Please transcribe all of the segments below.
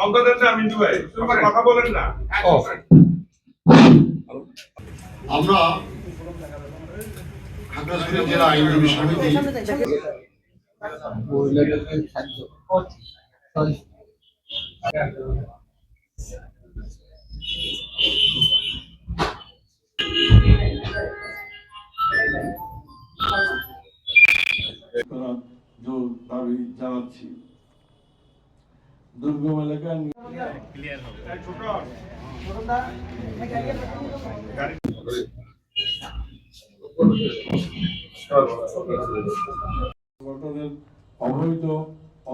অঙ্ক দেন না মিন্টু ভাই, কথা বলেন না। আমরা খাগড়াছড়ি জেলা আইনজীবী সমিতি দাবি জানাচ্ছি। দুর্গম এলাকা সংগঠনের অবৈধ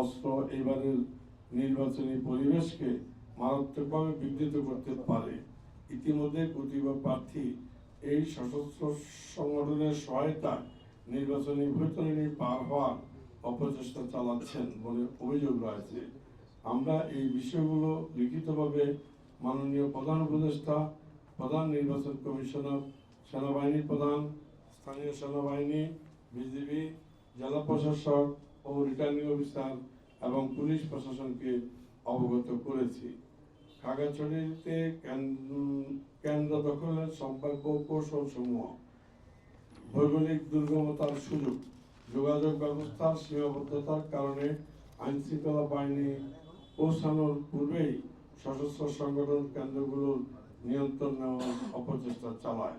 অস্ত্র এবারের নির্বাচনী পরিবেশকে মারাত্মকভাবে বিঘ্নিত করতে পারে। ইতিমধ্যে কতিপয় প্রার্থী এই সশস্ত্র সংগঠনের সহায়তা নির্বাচনী ভোটারনী পার হওয়ার অপচেষ্টা চালাচ্ছেন বলে অভিযোগ রয়েছে। আমরা এই বিষয়গুলো লিখিতভাবে মাননীয় প্রধান উপদেষ্টা, প্রধান নির্বাচন কমিশনার, সেনাবাহিনী প্রধান, স্থানীয় সেনাবাহিনী, বিজিবি, জেলা প্রশাসক ও রিটার্নিং অফিসার এবং পুলিশ প্রশাসনকে অবগত করেছি। খাগড়াছড়িতে কেন্দ্র দখলের সম্ভাব্য কৌশল সমূহ, ভৌগোলিক দুর্গমতার সুযোগ, যোগাযোগ ব্যবস্থার সীমাবদ্ধতার কারণে আইন শৃঙ্খলা বাহিনী পৌঁছানোর পূর্বেই সশস্ত্র সংগঠন কেন্দ্রগুলোর নিয়ন্ত্রণ নেওয়ার অপচেষ্টা চালায়।